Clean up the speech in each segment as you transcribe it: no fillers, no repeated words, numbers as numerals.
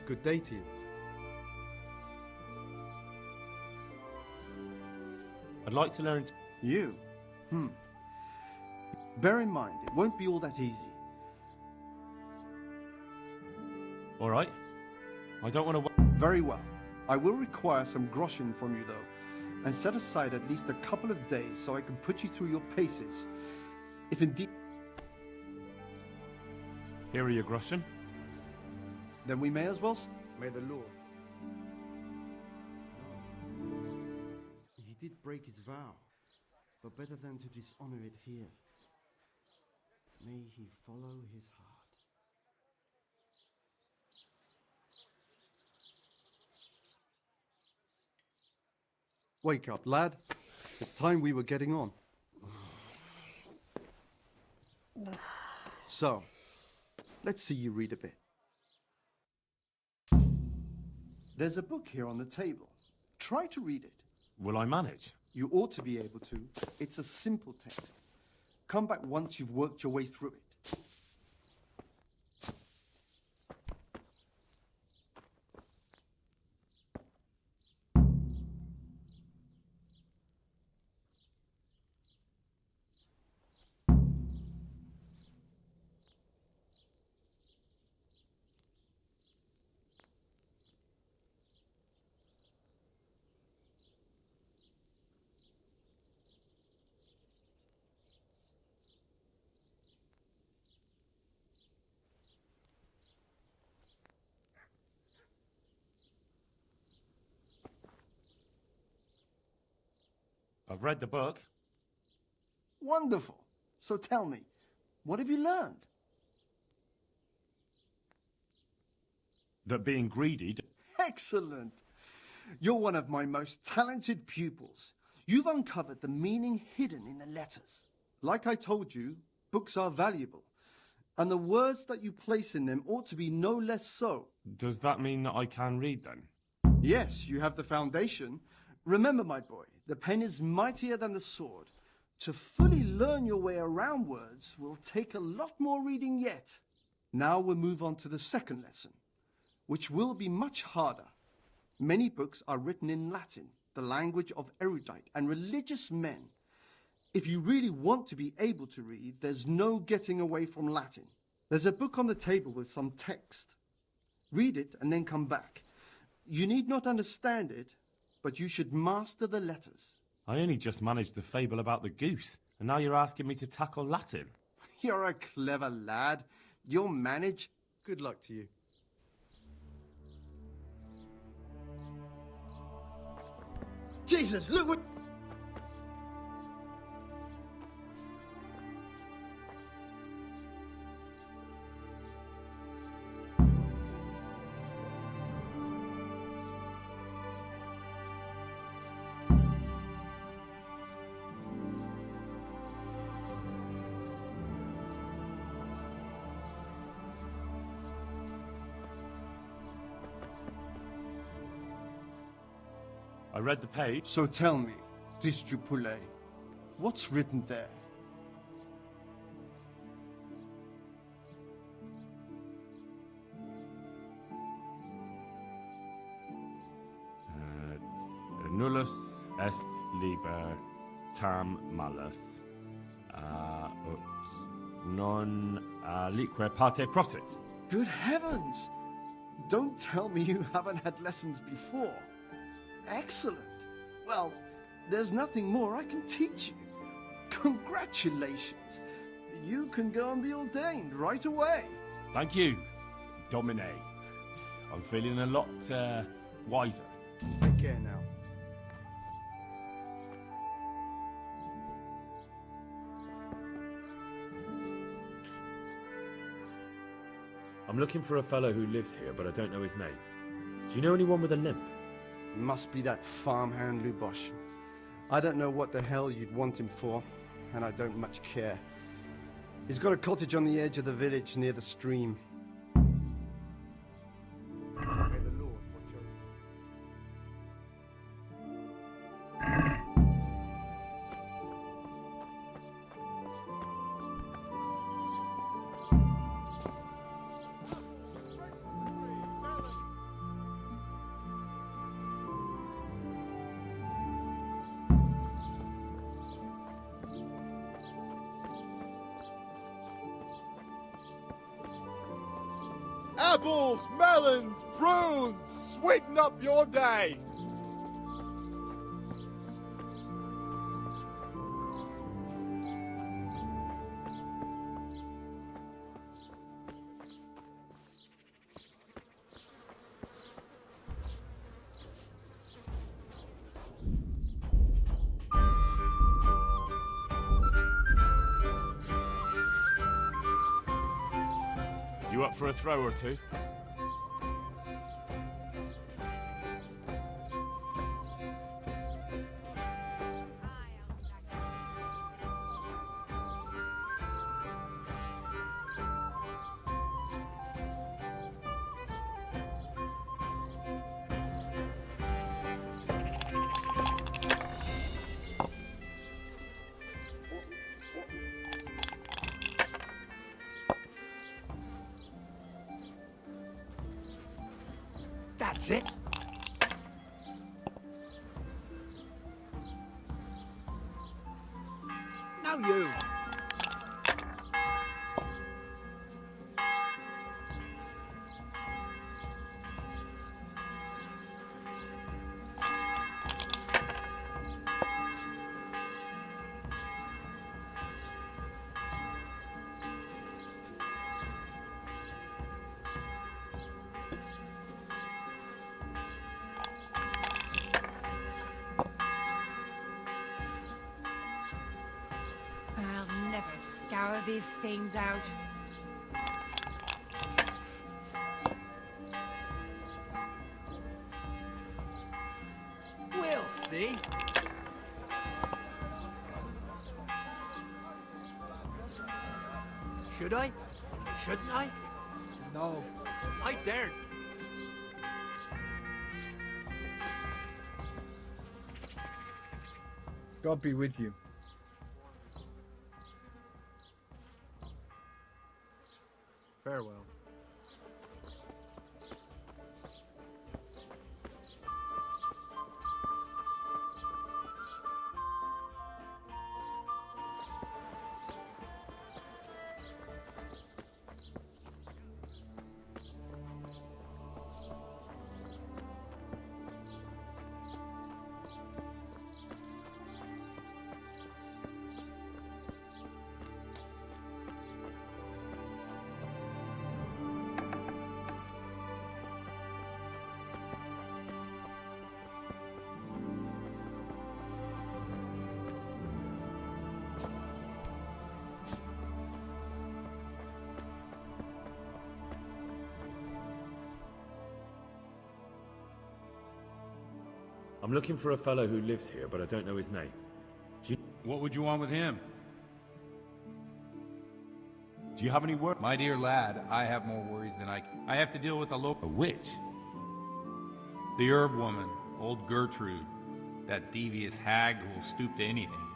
Good day to you. I'd like to learn... You? Bear in mind, it won't be all that easy. All right. I don't want to... Very well. I will require some groschen from you, though, and set aside at least a couple of days so I can put you through your paces. If indeed... Here are your groschen. Then we may as well... May the Lord... He did break his vow, but better than to dishonor it here. May he follow his heart. Wake up, lad. It's time we were getting on. So, let's see you read a bit. There's a book here on the table. Try to read it. Will I manage? You ought to be able to. It's a simple text. Come back once you've worked your way through it. I've read the book. Wonderful. So tell me, what have you learned? That being greedy... Excellent. You're one of my most talented pupils. You've uncovered the meaning hidden in the letters. Like I told you, books are valuable, and the words that you place in them ought to be no less so. Does that mean that I can read then? Yes, you have the foundation. Remember, my boy, the pen is mightier than the sword. To fully learn your way around words will take a lot more reading yet. Now we'll move on to the second lesson, which will be much harder. Many books are written in Latin, the language of erudite and religious men. If you really want to be able to read, there's no getting away from Latin. There's a book on the table with some text. Read it and then come back. You need not understand it, but you should master the letters. I only just managed the fable about the goose, and now you're asking me to tackle Latin. You're a clever lad. You'll manage. Good luck to you. Jesus, look what... I read the page. So tell me, Distupule, what's written there? Nullus est liber tam malus, ut non alique parte prosit. Good heavens! Don't tell me you haven't had lessons before. Excellent. Well, there's nothing more I can teach you. Congratulations. You can go and be ordained right away. Thank you, Domine. I'm feeling a lot wiser. Take care now. I'm looking for a fellow who lives here, but I don't know his name. Do you know anyone with a limp? Must be that farmhand Lubosh. I don't know what the hell you'd want him for, and I don't much care. He's got a cottage on the edge of the village near the stream. May the Lord watch over you. Apples, melons, prunes, sweeten up your day. You up for a throw or two? That's it. Now you. these stains out. We'll see. Should I? Shouldn't I? No, I daren't. God be with you. Farewell. I'm looking for a fellow who lives here, but I don't know his name. What would you want with him? Do you have any work? My dear lad, I have more worries than I have to deal with a local... A witch? The herb woman, old Gertrude. That devious hag who will stoop to anything.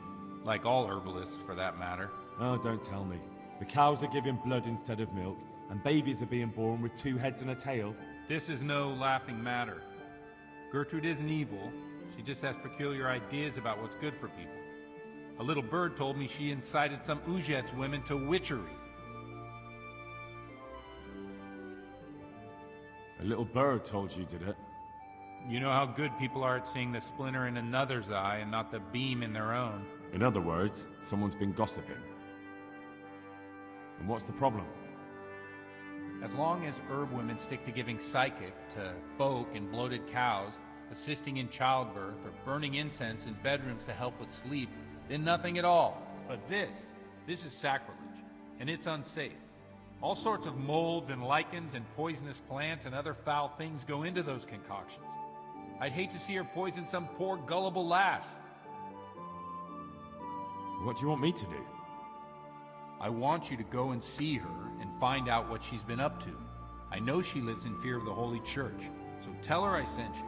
Like all herbalists, for that matter. Oh, don't tell me. The cows are giving blood instead of milk, and babies are being born with 2 heads and a tail. This is no laughing matter. Gertrude isn't evil. She just has peculiar ideas about what's good for people. A little bird told me she incited some Ujet's women to witchery. A little bird told you, did it? You know how good people are at seeing the splinter in another's eye and not the beam in their own. In other words, someone's been gossiping. And what's the problem? As long as herb women stick to giving psychic to folk and bloated cows, assisting in childbirth, or burning incense in bedrooms to help with sleep, then nothing at all. But this is sacrilege, and it's unsafe. All sorts of molds and lichens and poisonous plants and other foul things go into those concoctions. I'd hate to see her poison some poor gullible lass. What do you want me to do? I want you to go and see her and find out what she's been up to. I know she lives in fear of the Holy Church, so tell her I sent you.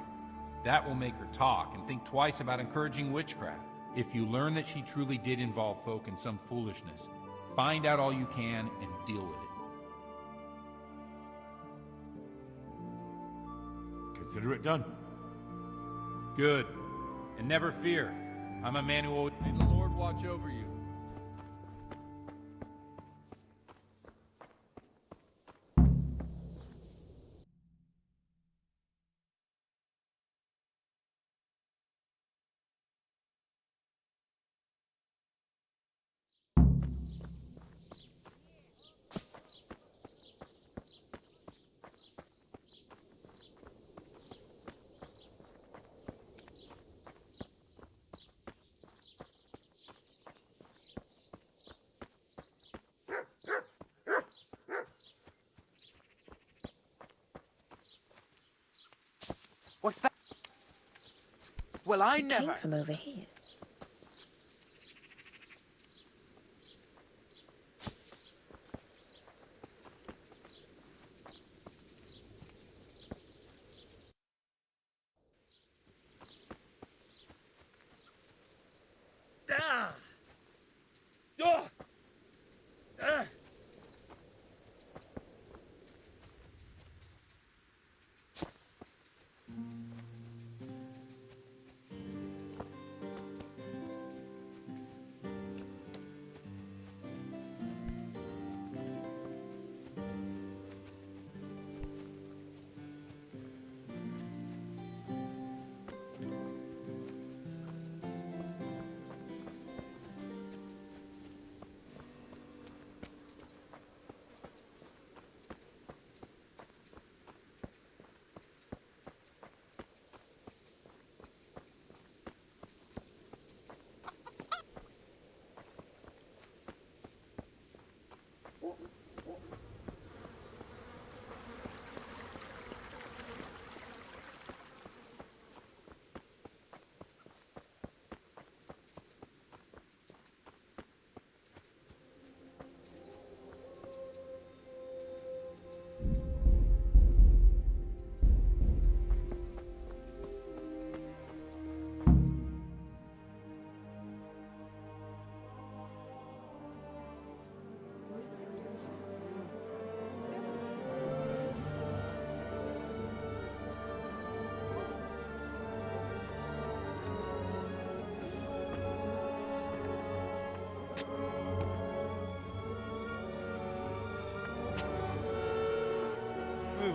That will make her talk and think twice about encouraging witchcraft. If you learn that she truly did involve folk in some foolishness, find out all you can and deal with it. Consider it done. Good. And never fear. I'm a man who will... May the Lord watch over you. What's that? Well, I It never... came from over here.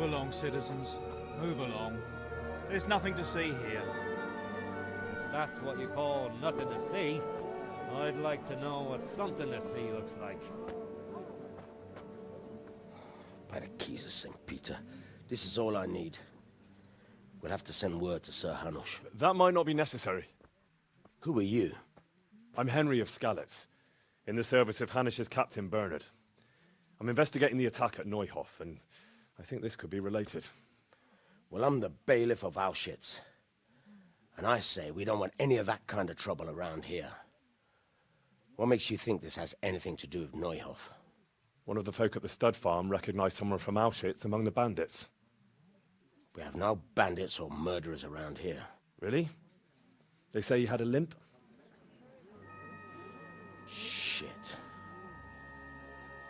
Move along, citizens. Move along. There's nothing to see here. If that's what you call nothing to see, I'd like to know what something to see looks like. By the keys of St. Peter, this is all I need. We'll have to send word to Sir Hanush. That might not be necessary. Who are you? I'm Henry of Skalitz, in the service of Hanush's Captain Bernard. I'm investigating the attack at Neuhof, and I think this could be related. Well, I'm the bailiff of Auschwitz. And I say we don't want any of that kind of trouble around here. What makes you think this has anything to do with Neuhof? One of the folk at the stud farm recognized someone from Auschwitz among the bandits. We have no bandits or murderers around here. Really? They say he had a limp? Shit.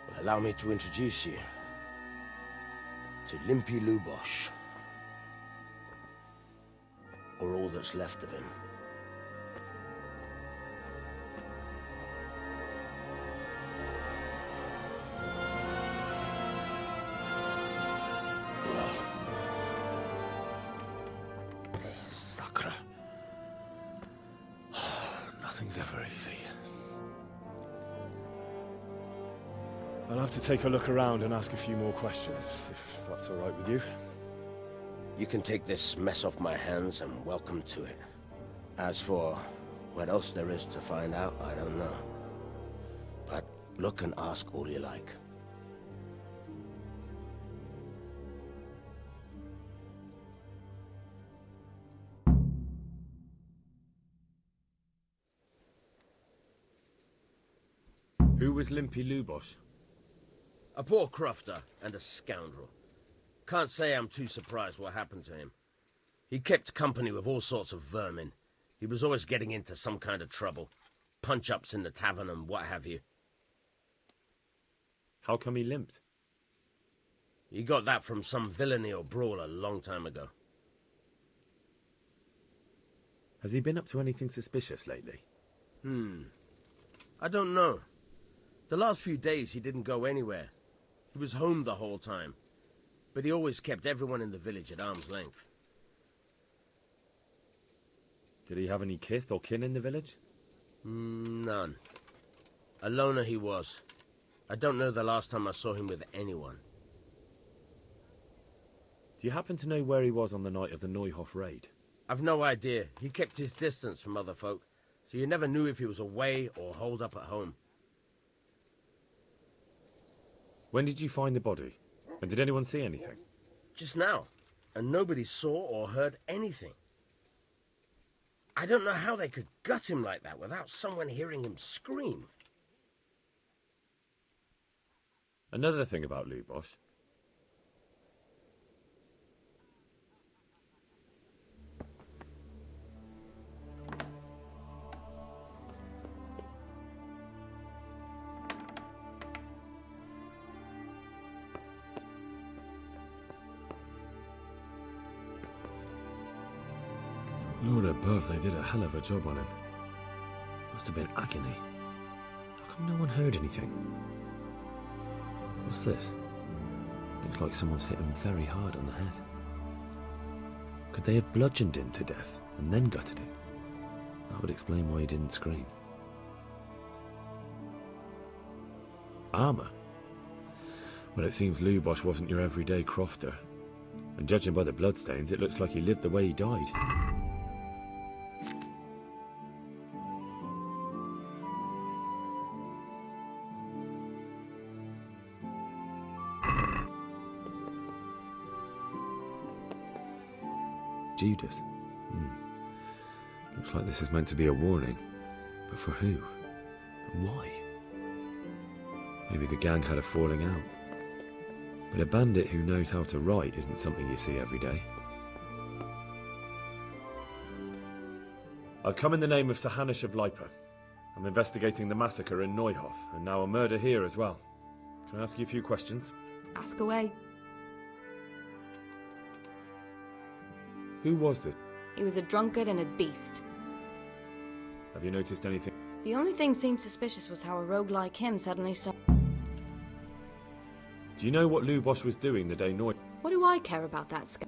Well, allow me to introduce you to Limpy Lubosh. Or all that's left of him. Sacre. Nothing's ever easy. I'll have to take a look around and ask a few more questions, if that's all right with you. You can take this mess off my hands and welcome to it. As for what else there is to find out, I don't know. But look and ask all you like. Who was Limpy Lubosh? A poor crofter and a scoundrel. Can't say I'm too surprised what happened to him. He kept company with all sorts of vermin. He was always getting into some kind of trouble. Punch-ups in the tavern and what have you. How come he limped? He got that from some villainy or brawl a long time ago. Has he been up to anything suspicious lately? I don't know. The last few days he didn't go anywhere. He was home the whole time. But he always kept everyone in the village at arm's length. Did he have any kith or kin in the village? None. A loner he was. I don't know the last time I saw him with anyone. Do you happen to know where he was on the night of the Neuhof raid? I've no idea. He kept his distance from other folk, so you never knew if he was away or holed up at home. When did you find the body? And did anyone see anything? Just now. And nobody saw or heard anything. I don't know how they could gut him like that without someone hearing him scream. Another thing about Lubosh. Lord above, they did a hell of a job on him. Must have been agony. How come no one heard anything? What's this? Looks like someone's hit him very hard on the head. Could they have bludgeoned him to death and then gutted him? That would explain why he didn't scream. Armour? Well, it seems Lubosh wasn't your everyday crofter. And judging by the bloodstains, it looks like he lived the way he died. Judas. Looks like this is meant to be a warning. But for who? And why? Maybe the gang had a falling out. But a bandit who knows how to write isn't something you see every day. I've come in the name of Sir Hanush of Lipa. I'm investigating the massacre in Neuhof, and now a murder here as well. Can I ask you a few questions? Ask away. Who was this? He was a drunkard and a beast. Have you noticed anything? The only thing seemed suspicious was how a rogue like him suddenly stopped. Do you know what Lubosh was doing the day Neuhof? What do I care about that sc-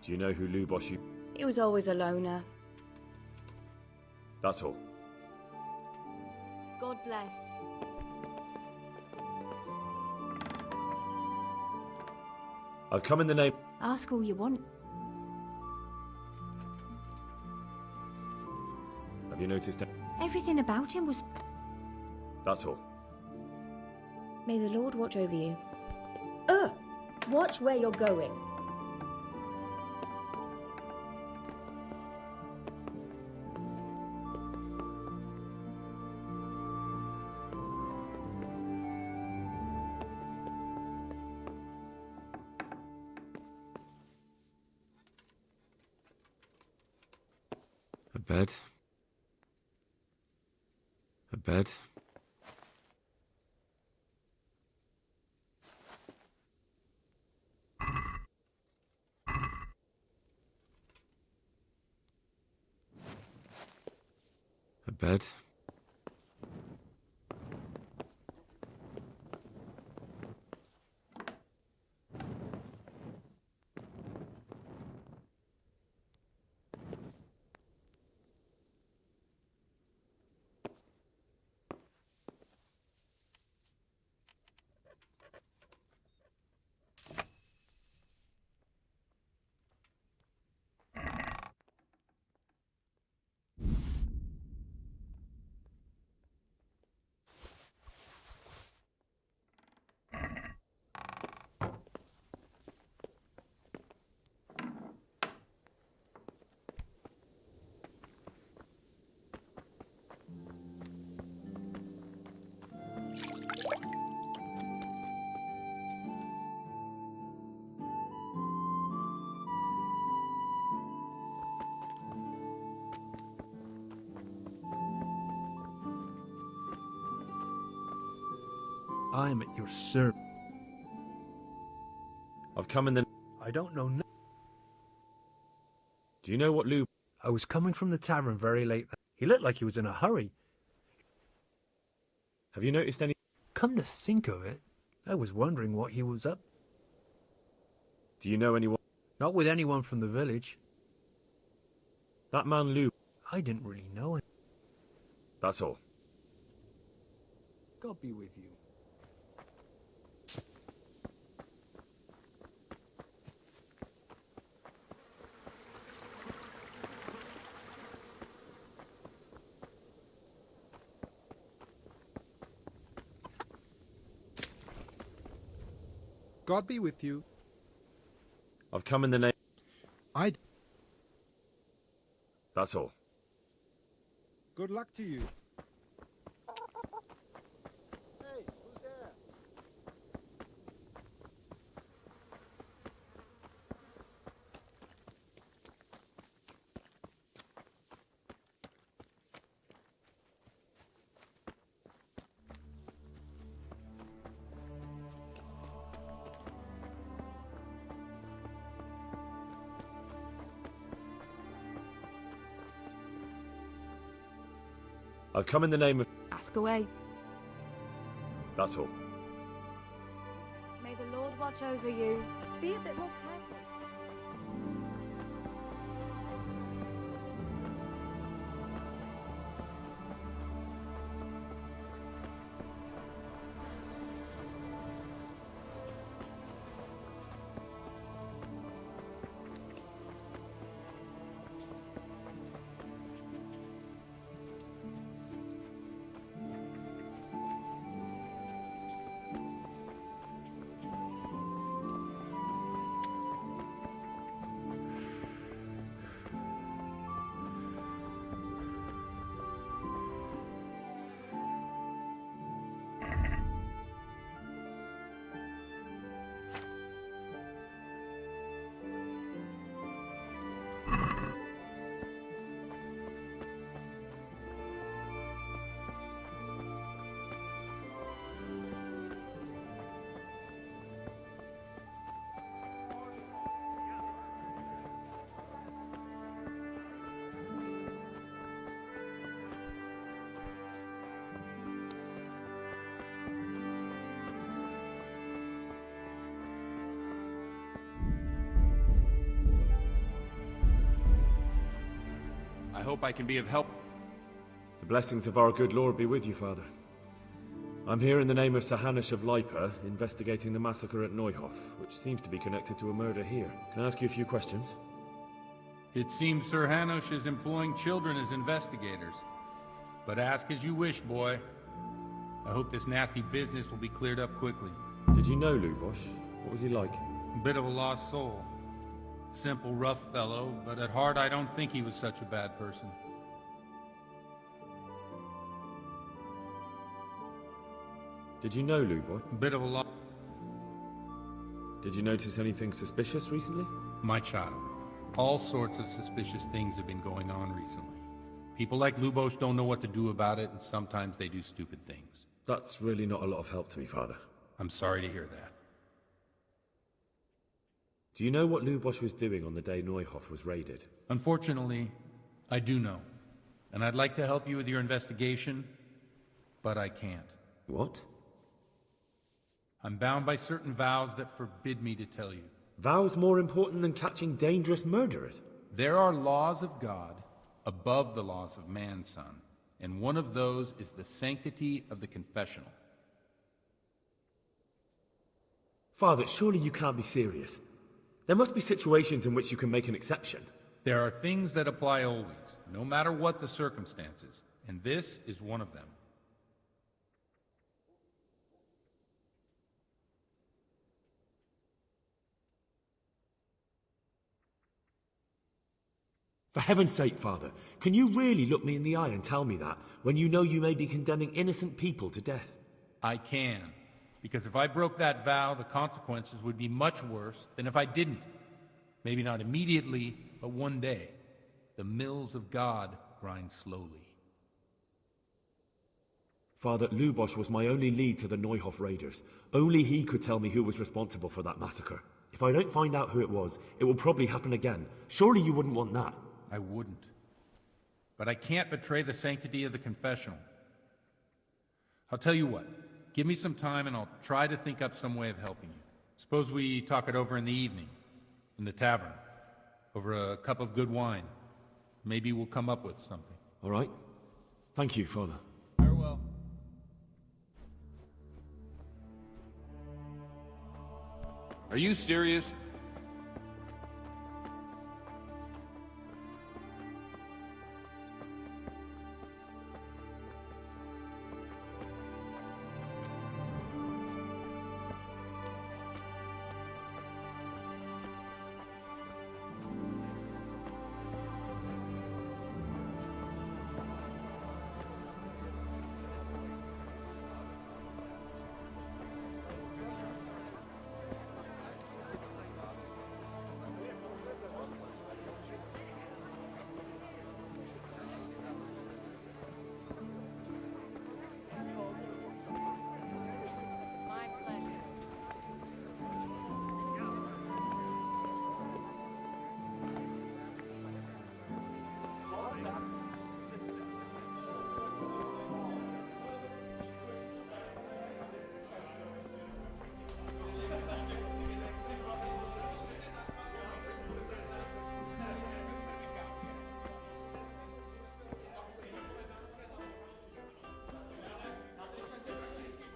Do you know who Lubos you... He was always a loner. That's all. God bless. I've come in the name... Ask all you want. Have you noticed... Everything about him was... That's all. May the Lord watch over you. Watch where you're going. A bed. A bed. A bed. I am at your service. I've come in the... I don't know. Do you know what Lub... I was coming from the tavern very late. He looked like he was in a hurry. Have you noticed any... Come to think of it, I was wondering what he was up. Do you know anyone... Not with anyone from the village. That man Lub... I didn't really know him. That's all. God be with you. God be with you. I've come in the name... I'd... That's all. Good luck to you. I've come in the name of... Ask away. That's all. May the Lord watch over you. Be a bit more careful. I hope I can be of help. The blessings of our good Lord be with you, Father. I'm here in the name of Sir Hanish of Lipa, investigating the massacre at Neuhof, which seems to be connected to a murder here. Can I ask you a few questions? It seems Sir Hanish is employing children as investigators. But ask as you wish, boy. I hope this nasty business will be cleared up quickly. Did you know Lubosh? What was he like? A bit of a lost soul. Simple, rough fellow, but at heart I don't think he was such a bad person. Did you know Lubosh? A bit of a lost... Did you notice anything suspicious recently? My child. All sorts of suspicious things have been going on recently. People like Lubosh don't know what to do about it, and sometimes they do stupid things. That's really not a lot of help to me, Father. I'm sorry to hear that. Do you know what Lubosh was doing on the day Neuhof was raided? Unfortunately, I do know. And I'd like to help you with your investigation, but I can't. What? I'm bound by certain vows that forbid me to tell you. Vows more important than catching dangerous murderers? There are laws of God above the laws of man, son. And one of those is the sanctity of the confessional. Father, surely you can't be serious. There must be situations in which you can make an exception. There are things that apply always, no matter what the circumstances, and this is one of them. For heaven's sake, Father, can you really look me in the eye and tell me that, when you know you may be condemning innocent people to death? I can, because if I broke that vow, the consequences would be much worse than if I didn't. Maybe not immediately, but one day. The mills of God grind slowly. Father, Lubosh was my only lead to the Neuhof raiders. Only he could tell me who was responsible for that massacre. If I don't find out who it was, it will probably happen again. Surely you wouldn't want that. I wouldn't. But I can't betray the sanctity of the confessional. I'll tell you what. Give me some time and I'll try to think up some way of helping you. Suppose we talk it over in the evening, in the tavern, over a cup of good wine. Maybe we'll come up with something. All right. Thank you, Father. Farewell. Are you serious?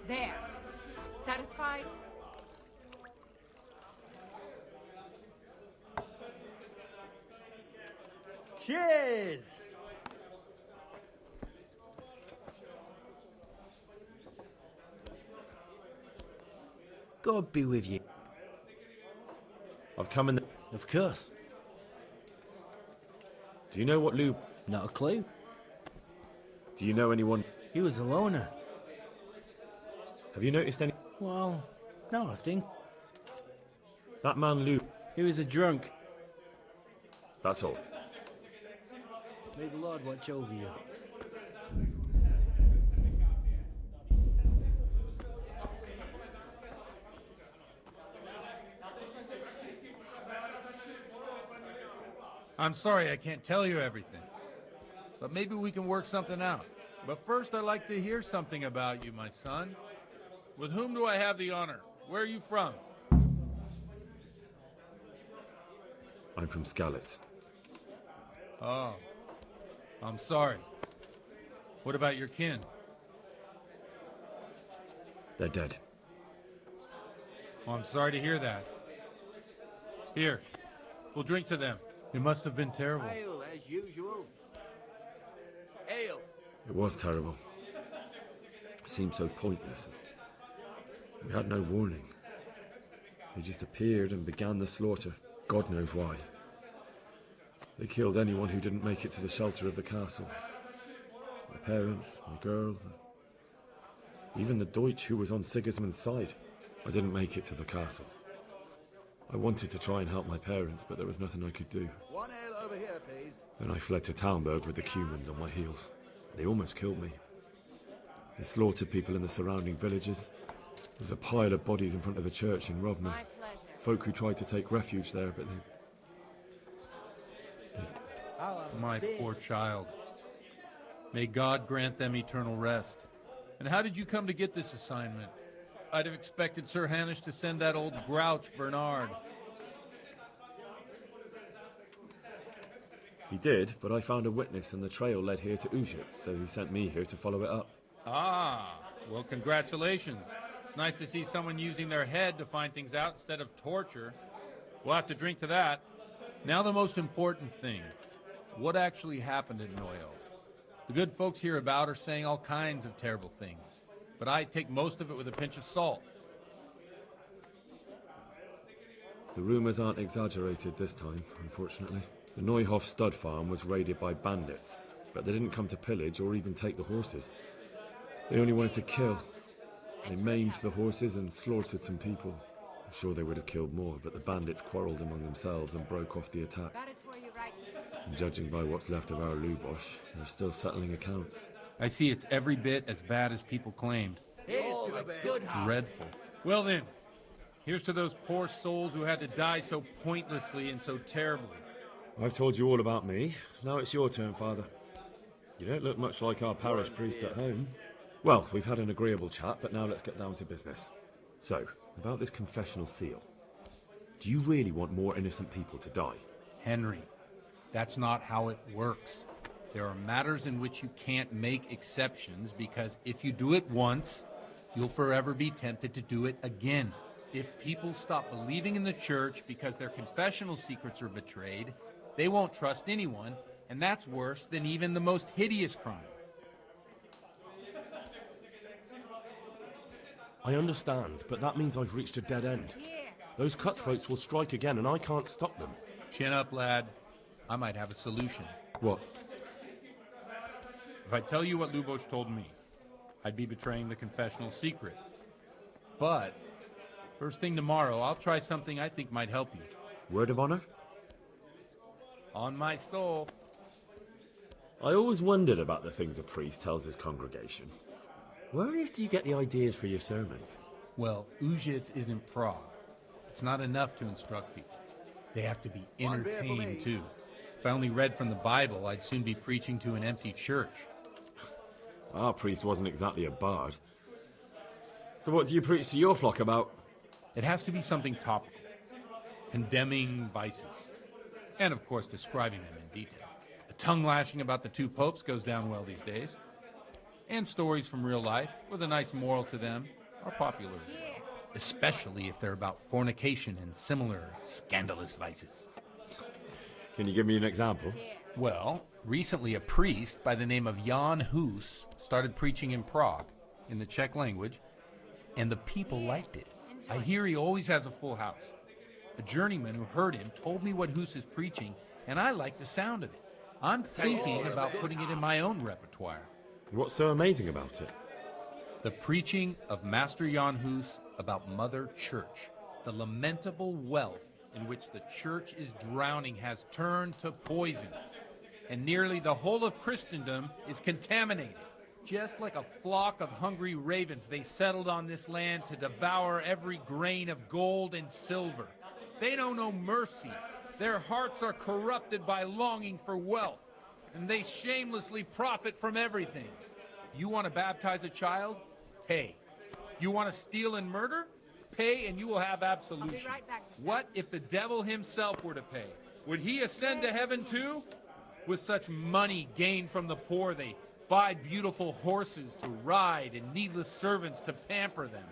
There. Satisfied? Cheers! God be with you. I've come in the... Of course. Do you know what Lub... Not a clue. Do you know anyone... He was a loner. Have you noticed any... Well, no, I think. That man Lub... He was a drunk. That's all. May the Lord watch over you. I'm sorry I can't tell you everything. But maybe we can work something out. But first I'd like to hear something about you, my son. With whom do I have the honor? Where are you from? I'm from Skalitz. Oh. I'm sorry. What about your kin? They're dead. Oh, I'm sorry to hear that. Here, we'll drink to them. It must have been terrible. Ale, as usual. Ale. It was terrible. It seemed so pointless. We had no warning. They just appeared and began the slaughter. God knows why. They killed anyone who didn't make it to the shelter of the castle. My parents, my girl, even the Deutsch who was on Sigismund's side. I didn't make it to the castle. I wanted to try and help my parents, but there was nothing I could do. One ale over here, please. Then I fled to Talmberg with the Cumans on my heels. They almost killed me. They slaughtered people in the surrounding villages. There was a pile of bodies in front of the church in Rovno. My pleasure. Folk who tried to take refuge there, but My poor child. May God grant them eternal rest. And how did you come to get this assignment? I'd have expected Sir Hanish to send that old grouch Bernard. He did, but I found a witness and the trail led here to Ujit, so he sent me here to follow it up. Ah, well, congratulations. It's nice to see someone using their head to find things out instead of torture. We'll have to drink to that. Now the most important thing. What actually happened at Noyel? The good folks hereabout are saying all kinds of terrible things, but I take most of it with a pinch of salt. The rumours aren't exaggerated this time, unfortunately. The Neuhof stud farm was raided by bandits, but they didn't come to pillage or even take the horses. They only wanted to kill. They maimed the horses and slaughtered some people. I'm sure they would have killed more, but the bandits quarrelled among themselves and broke off the attack. Got it for you right here. And judging by what's left of our Lubosh, they're still settling accounts. I see it's every bit as bad as people claimed. Here's to a good heart. Dreadful. Well then, here's to those poor souls who had to die so pointlessly and so terribly. I've told you all about me. Now it's your turn, Father. You don't look much like our parish priest at home. Well, we've had an agreeable chat, but now let's get down to business. So, about this confessional seal. Do you really want more innocent people to die? Henry, that's not how it works. There are matters in which you can't make exceptions because if you do it once, you'll forever be tempted to do it again. If people stop believing in the church because their confessional secrets are betrayed, they won't trust anyone, and that's worse than even the most hideous crime. I understand, but that means I've reached a dead end. Those cutthroats will strike again, and I can't stop them. Chin up, lad. I might have a solution. What? If I tell you what Lubosh told me, I'd be betraying the confessional secret. But, first thing tomorrow, I'll try something I think might help you. Word of honor? On my soul. I always wondered about the things a priest tells his congregation. Where on earth do you get the ideas for your sermons? Well, Ujits is in Prague. It's not enough to instruct people. They have to be entertained, too. If I only read from the Bible, I'd soon be preaching to an empty church. Our priest wasn't exactly a bard. So what do you preach to your flock about? It has to be something topical. Condemning vices. And, of course, describing them in detail. A tongue lashing about the two popes goes down well these days. And stories from real life, with a nice moral to them, are popular as well. Especially if they're about fornication and similar scandalous vices. Can you give me an example? Well, recently a priest by the name of Jan Hus started preaching in Prague, in the Czech language, and the people liked it. I hear he always has a full house. A journeyman who heard him told me what Hus is preaching, and I like the sound of it. I'm thinking about putting it in my own repertoire. What's so amazing about it? The preaching of Master Jan Hus about Mother Church. The lamentable wealth in which the church is drowning has turned to poison. And nearly the whole of Christendom is contaminated. Just like a flock of hungry ravens, they settled on this land to devour every grain of gold and silver. They know no mercy. Their hearts are corrupted by longing for wealth, and they shamelessly profit from everything. You want to baptize a child? Pay. You want to steal and murder? Pay and you will have absolution. I'll be right back. What if the devil himself were to pay? Would he ascend to heaven too? With such money gained from the poor, they buy beautiful horses to ride and needless servants to pamper them.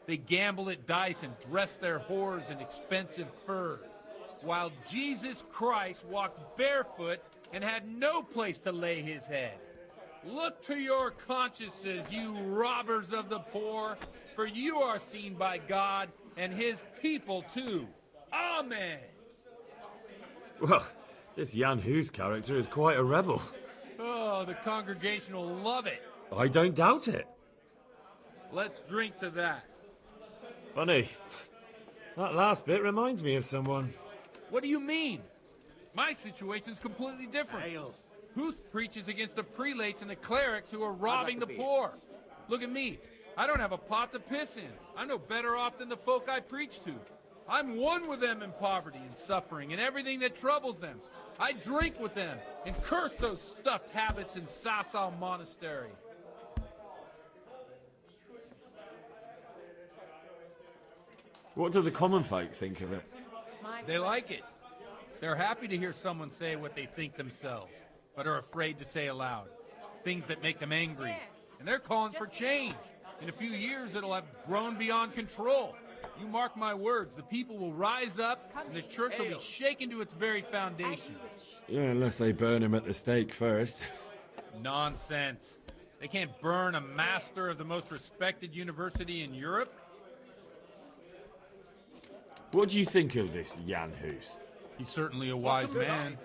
They gamble at dice and dress their whores in expensive furs, while Jesus Christ walked barefoot and had no place to lay his head. Look to your consciences, you robbers of the poor, for you are seen by God and his people too. Amen. Well, this Jan Hus character is quite a rebel. Oh, the congregation will love it. I don't doubt it. Let's drink to that. Funny. That last bit reminds me of someone. What do you mean? My situation's completely different. Huth preaches against the prelates and the clerics who are robbing the poor. Look at me. I don't have a pot to piss in. I'm no better off than the folk I preach to. I'm one with them in poverty and suffering and everything that troubles them. I drink with them and curse those stuffed habits in Sasau Monastery. What do the common folk think of it? They like it. They're happy to hear someone say what they think themselves, but are afraid to say aloud. Things that make them angry. And they're calling for change. In a few years, it'll have grown beyond control. You mark my words, the people will rise up, and the church will be shaken to its very foundations. Yeah, unless they burn him at the stake first. Nonsense. They can't burn a master of the most respected university in Europe. What do you think of this Jan Hus? He's certainly a wise man.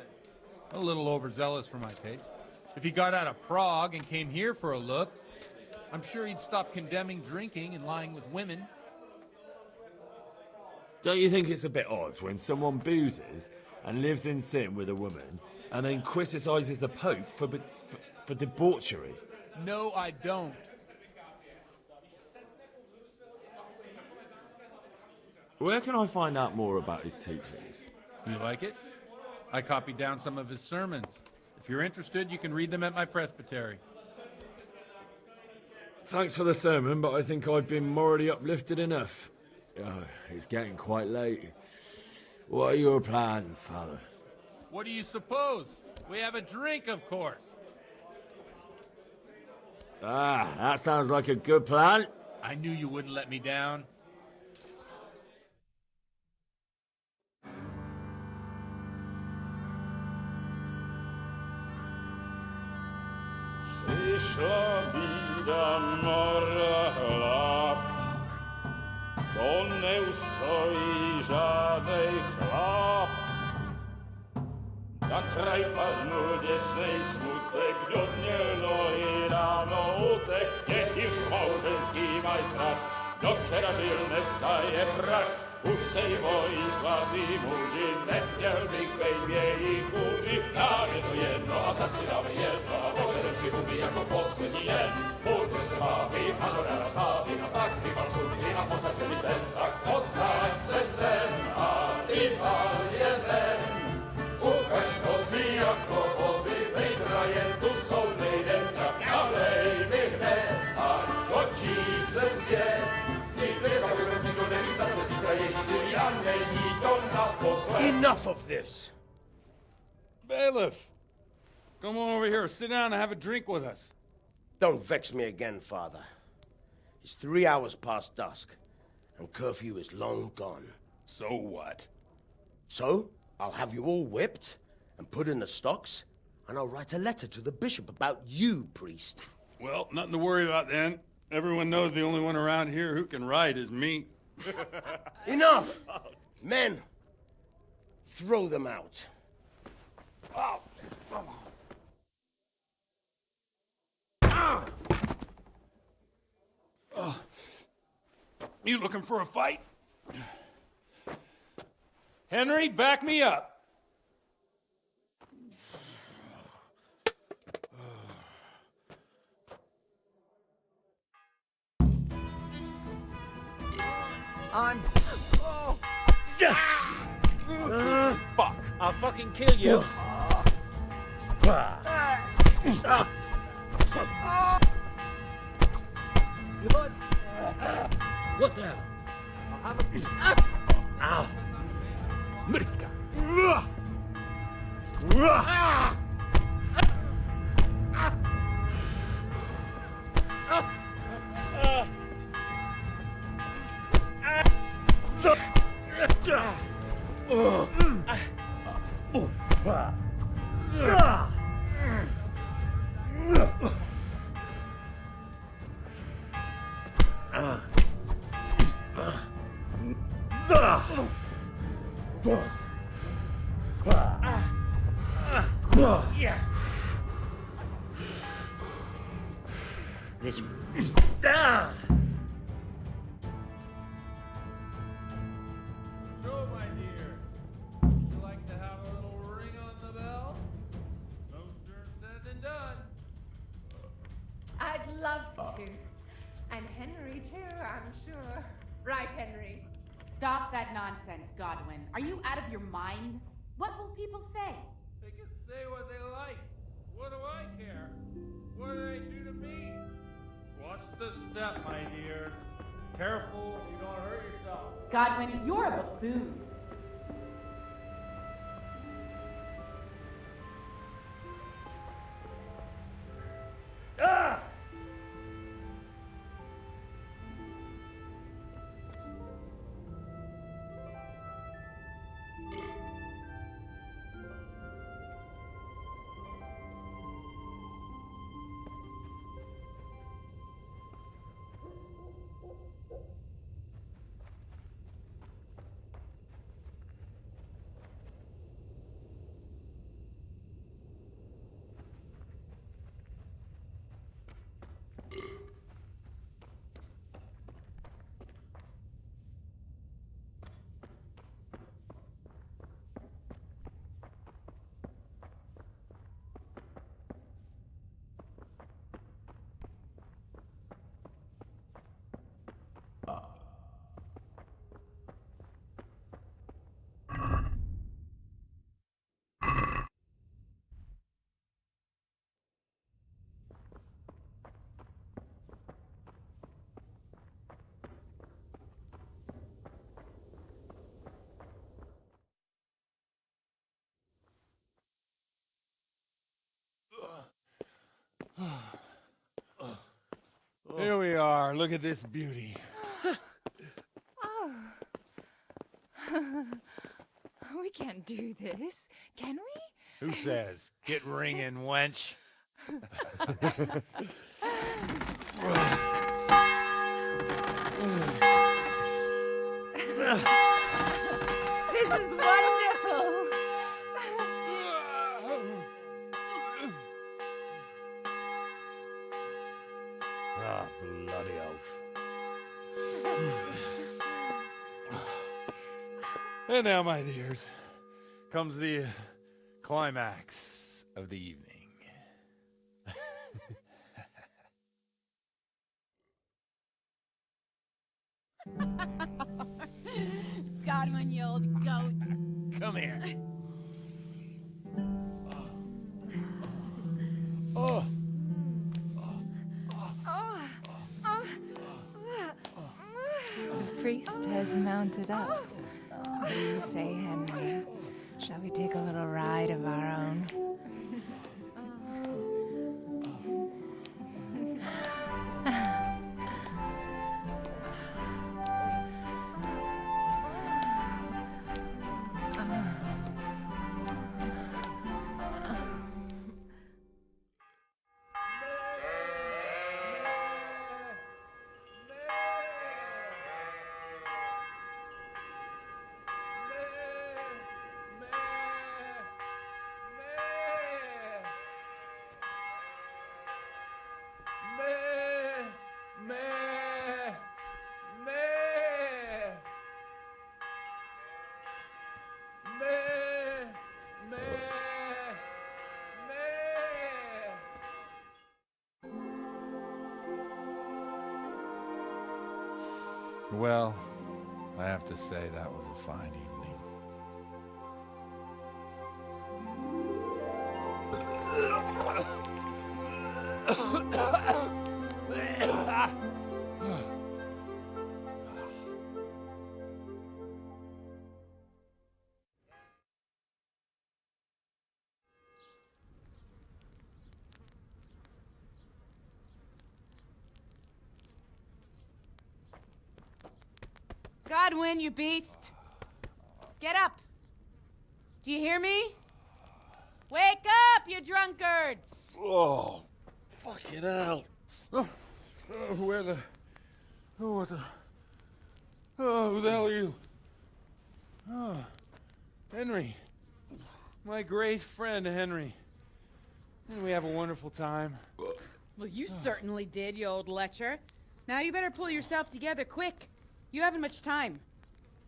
A little overzealous for my taste. If he got out of Prague and came here for a look, I'm sure he'd stop condemning drinking and lying with women. Don't you think it's a bit odd when someone boozes and lives in sin with a woman and then criticises the Pope for debauchery? No, I don't. Where can I find out more about his teachings? You like it? I copied down some of his sermons. If you're interested, you can read them at my presbytery. Thanks for the sermon, but I think I've been morally uplifted enough. Oh, it's getting quite late. What are your plans, Father? What do you suppose? We have a drink, of course. Ah, that sounds like a good plan. I knew you wouldn't let me down. Przyszła bida mora lat, to nie ustoi żadnej chlap. Na kraj padł dziesięć smutek, do dnie i rano utek, jaki małżeński majstrat, do wczera żylne staje prach. Už sej bojí svatý muži, nechtěl bych bejbě jich učit. Nám je to jedno a tak si dáme jedno a požerem si huby jako poslední jen. Buďme se vámi, ano ráda stávy a tak vypal sudy a posaď se mi sem. Tak posaď se sem a vypal je ven. Ukaž kozy jako vozy, zítra jen tu soudnej den. Tak nalej mi hned, ať točí se svět. Enough of this! Bailiff! Come on over here, sit down and have a drink with us. Don't vex me again, Father. It's 3 hours past dusk, and curfew is long gone. So what? So, I'll have you all whipped and put in the stocks, and I'll write a letter to the bishop about you, priest. Well, nothing to worry about then. Everyone knows the only one around here who can ride is me. Enough! Men, throw them out. Oh. You looking for a fight? Henry, back me up. I'm... Oh. Fuck! I'll fucking kill you! What the hell? I'll have a... Ow! Mrtka! This. Ah! So, my dear, would you like to have a little ring on the bell? No sooner said than done. I'd love to. And Henry, too, I'm sure. Right, Henry? Stop that nonsense, Godwin. Are you out of your mind? What will people say? They can say what they like. What do I care? What do they do to me? Watch the step, my dear. Careful, you don't hurt yourself. Godwin, you're a buffoon. Ah! Here we are. Look at this beauty. Oh. We can't do this, can we? Who says? Get ringing, wench. This is wonderful. Ah, bloody oath. And now, my dears, comes the climax of the evening. Godwin, you old goat. Come here. Oh. The priest has mounted up. What do you say, Henry? Shall we take a little ride of our own? Well, I have to say that was a fine evening. Godwin, you beast! Get up! Do you hear me? Wake up, you drunkards! Oh, fucking hell. Where the... Oh, what the... Oh, who the hell are you? Oh, Henry. My great friend, Henry. Didn't we have a wonderful time? Well, you certainly did, you old lecher. Now you better pull yourself together quick. You haven't much time.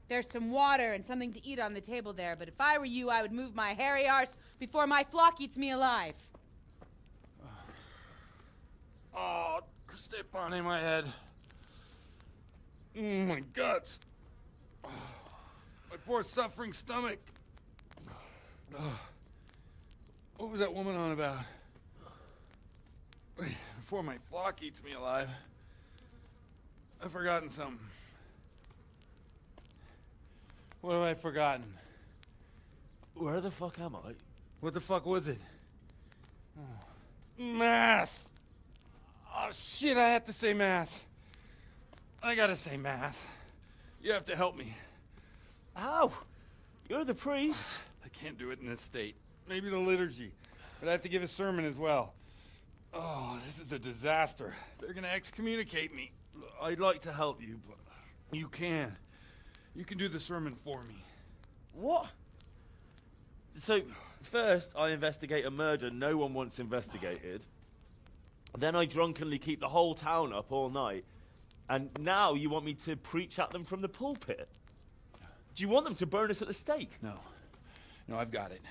There's some water and something to eat on the table there, but if I were you, I would move my hairy arse before my flock eats me alive. Oh, step on in my head. My guts. Oh, my poor suffering stomach. Oh, what was that woman on about? Before my flock eats me alive. I've forgotten something. What have I forgotten? Where the fuck am I? What the fuck was it? Oh. Mass! Oh shit, I have to say mass. I gotta say mass. You have to help me. How? You're the priest. I can't do it in this state. Maybe the liturgy. But I have to give a sermon as well. Oh, this is a disaster. They're gonna excommunicate me. I'd like to help you, but... You can. You can do the sermon for me. What? So, first I investigate a murder no one wants investigated. Then I drunkenly keep the whole town up all night. And now you want me to preach at them from the pulpit? Do you want them to burn us at the stake? No. No, I've got it.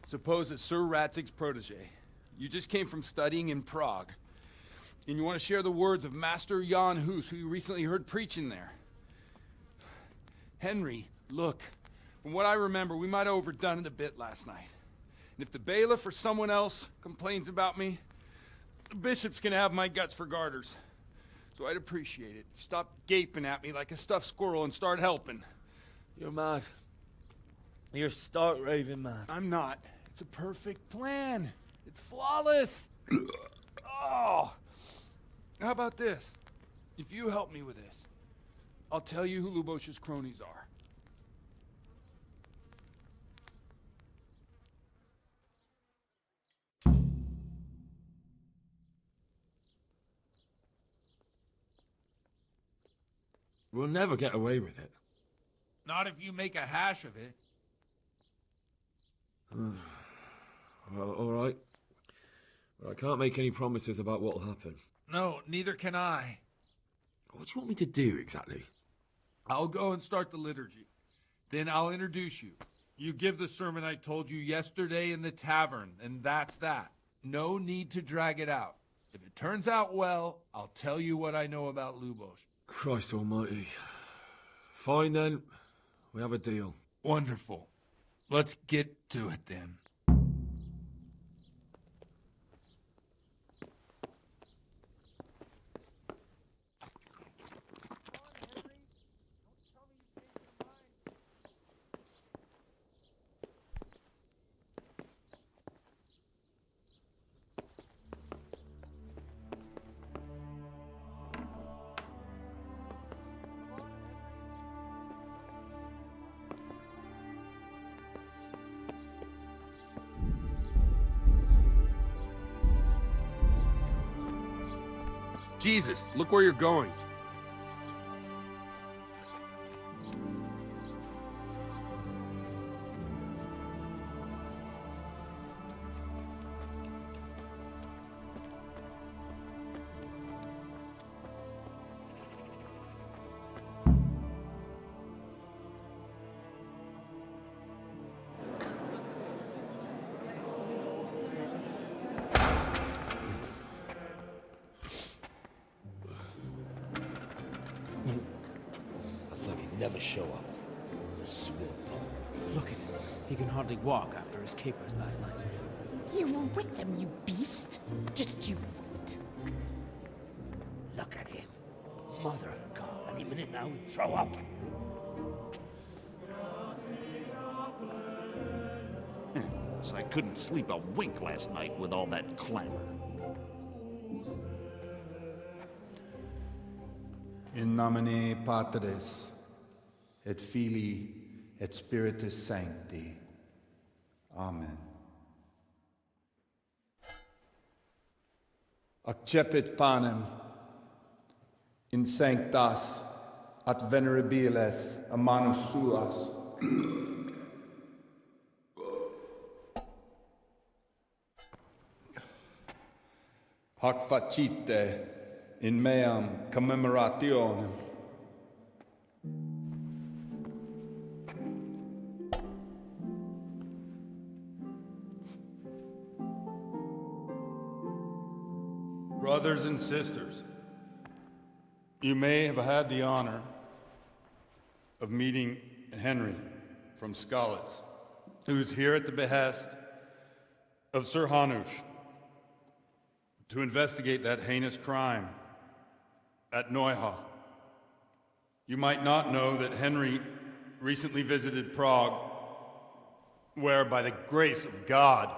Suppose that Sir Ratzig's protege. You just came from studying in Prague. And you want to share the words of Master Jan Hus, who you recently heard preaching there. Henry, look. From what I remember, we might have overdone it a bit last night. And if the bailiff or someone else complains about me, the bishop's gonna have my guts for garters. So I'd appreciate it. Stop gaping at me like a stuffed squirrel and start helping. You're mad. You're stark raving mad. I'm not. It's a perfect plan. It's flawless. Oh. How about this? If you help me with this, I'll tell you who Lubosh's cronies are. We'll never get away with it. Not if you make a hash of it. Well, all right. Well, I can't make any promises about what'll happen. No, neither can I. What do you want me to do exactly? I'll go and start the liturgy. Then I'll introduce you. You give the sermon I told you yesterday in the tavern, and that's that. No need to drag it out. If it turns out well, I'll tell you what I know about Lubosh. Christ almighty. Fine then. We have a deal. Wonderful. Let's get to it then. Jesus, look where you're going. Never show up. The swimp. Look at him. He can hardly walk after his capers last night. You were with them, you beast. Just you wait. Look at him. Mother of God, any minute now he'll throw up. So I couldn't sleep a wink last night with all that clamor. In nomine Patris, et Filii, et Spiritus Sancti. Amen. Accepit panem in sanctas at venerabiles a manus suas. Hoc facite in meam commemorationem. Brothers and sisters, you may have had the honor of meeting Henry from Skalitz, who is here at the behest of Sir Hanush to investigate that heinous crime at Neuhof. You might not know that Henry recently visited Prague, where, by the grace of God,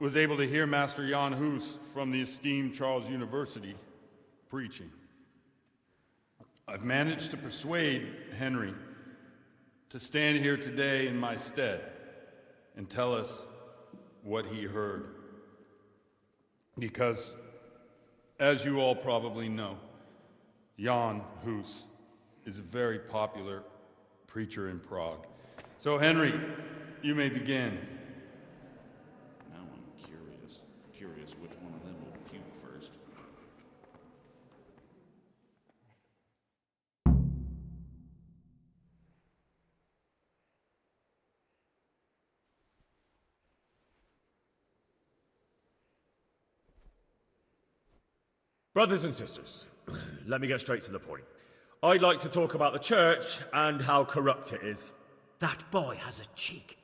was able to hear Master Jan Hus from the esteemed Charles University preaching. I've managed to persuade Henry to stand here today in my stead and tell us what he heard. Because, as you all probably know, Jan Hus is a very popular preacher in Prague. So, Henry, you may begin. Now I'm curious which one of them will puke first. Brothers and sisters, let me get straight to the point. I'd like to talk about the church and how corrupt it is. That boy has a cheek.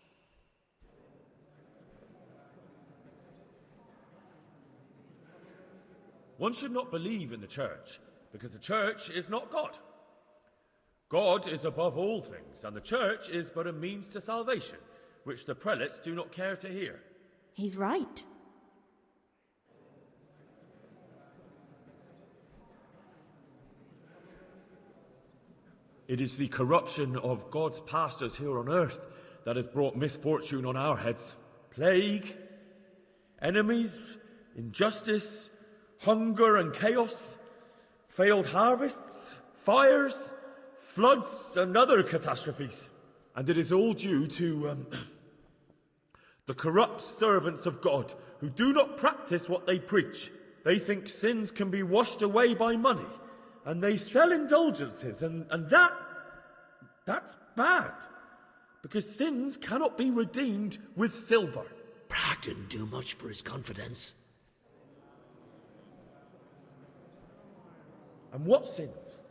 One should not believe in the church, because the church is not God. God is above all things, and the church is but a means to salvation, which the prelates do not care to hear. He's right. It is the corruption of God's pastors here on earth that has brought misfortune on our heads. Plague, enemies, injustice, hunger and chaos, failed harvests, fires, floods and other catastrophes. And it is all due to the corrupt servants of God who do not practice what they preach. They think sins can be washed away by money, and they sell indulgences, and that's bad, because sins cannot be redeemed with silver. Prague didn't do much for his confidence. And what sins?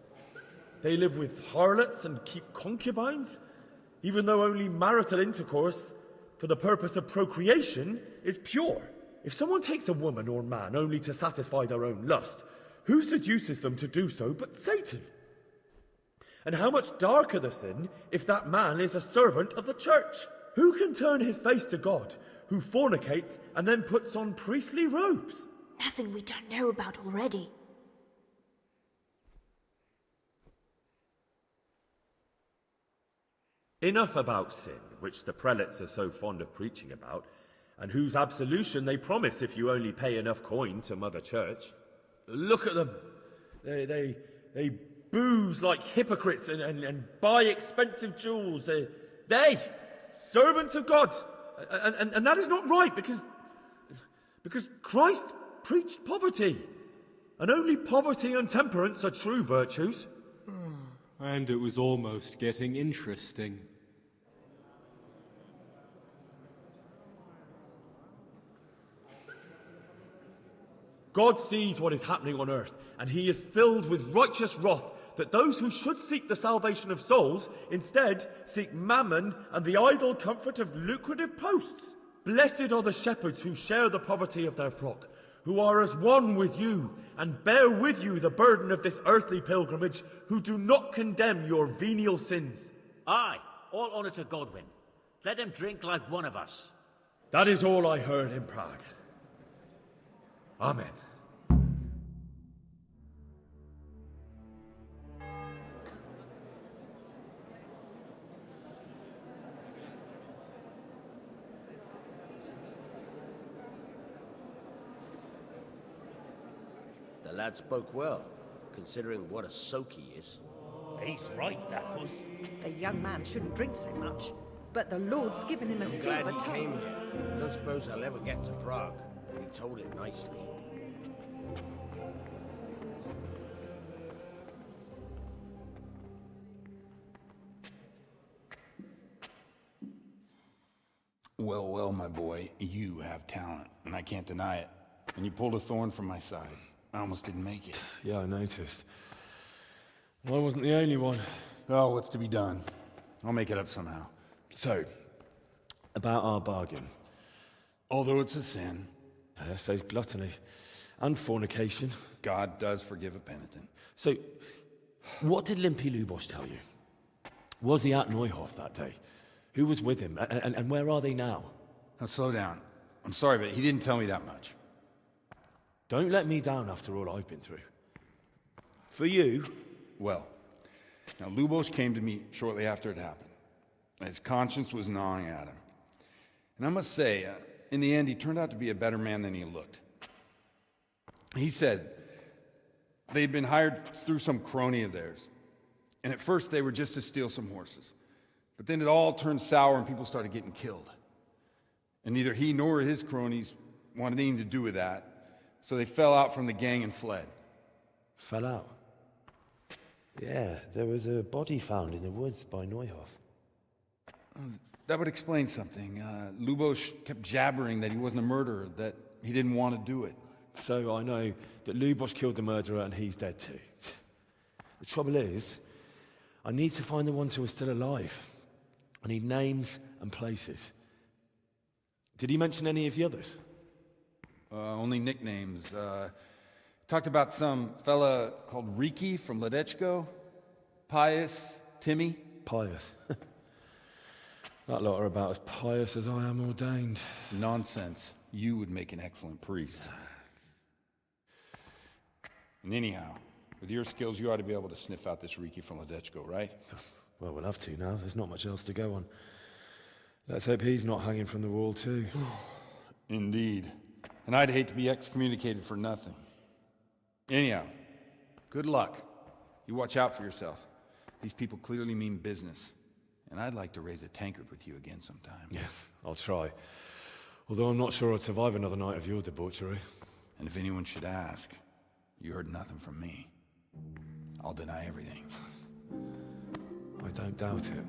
They live with harlots and keep concubines, even though only marital intercourse for the purpose of procreation is pure. If someone takes a woman or man only to satisfy their own lust, who seduces them to do so but Satan? And how much darker the sin if that man is a servant of the church? Who can turn his face to God, who fornicates and then puts on priestly robes? Nothing we don't know about already. Enough about sin, which the prelates are so fond of preaching about, and whose absolution they promise if you only pay enough coin to Mother Church. Look at them. They booze like hypocrites and buy expensive jewels. They servants of God. And that is not right, because Christ preached poverty. And only poverty and temperance are true virtues. And it was almost getting interesting. God sees what is happening on earth, and he is filled with righteous wrath that those who should seek the salvation of souls instead seek mammon and the idle comfort of lucrative posts. Blessed are the shepherds who share the poverty of their flock, who are as one with you and bear with you the burden of this earthly pilgrimage, who do not condemn your venial sins. Aye, all honour to Godwin. Let him drink like one of us. That is all I heard in Prague. Amen. The lad spoke well, considering what a soak he is. He's right, that was. The young man shouldn't drink so much, but the Lord's given him a I'm silver glad he tongue. came here. I don't suppose I'll ever get to Prague, and he told it nicely. Well, well, my boy, you have talent, and I can't deny it. And you pulled a thorn from my side. I almost didn't make it. Yeah, I noticed. I wasn't the only one. Oh, what's to be done? I'll make it up somehow. So, about our bargain. Although it's a sin. So gluttony. And fornication. God does forgive a penitent. So, what did Limpy Lubosh tell you? Was he at Neuhof that day? Who was with him? And where are they now? Now, slow down. I'm sorry, but he didn't tell me that much. Don't let me down after all I've been through. For you... Well, now Lubosh came to me shortly after it happened. His conscience was gnawing at him. And I must say, in the end, he turned out to be a better man than he looked. He said they'd been hired through some crony of theirs. And at first they were just to steal some horses. But then it all turned sour and people started getting killed. And neither he nor his cronies wanted anything to do with that. So they fell out from the gang and fled. Fell out? Yeah, there was a body found in the woods by Neuhof. That would explain something. Lubosh kept jabbering that he wasn't a murderer, that he didn't want to do it. So I know that Lubosh killed the murderer and he's dead too. The trouble is, I need to find the ones who are still alive. I need names and places. Did he mention any of the others? Only nicknames. Talked about some fella called Riki from Ledechko, Pius, Timmy. Pius. That lot are about as pious as I am ordained. Nonsense. You would make an excellent priest. And anyhow, with your skills, you ought to be able to sniff out this Riki from Ledechko, right? Well, we'll have to now. There's not much else to go on. Let's hope he's not hanging from the wall too. Indeed. And I'd hate to be excommunicated for nothing. Anyhow, good luck. You watch out for yourself. These people clearly mean business. And I'd like to raise a tankard with you again sometime. Yeah, I'll try. Although I'm not sure I'd survive another night of your debauchery. And if anyone should ask, you heard nothing from me. I'll deny everything. I don't doubt it.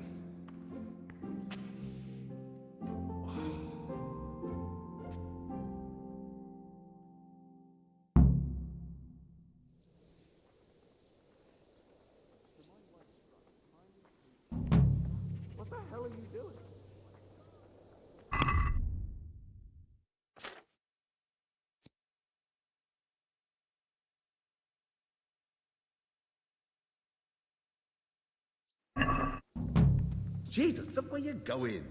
What the hell are you doing? Jesus, look where you're going.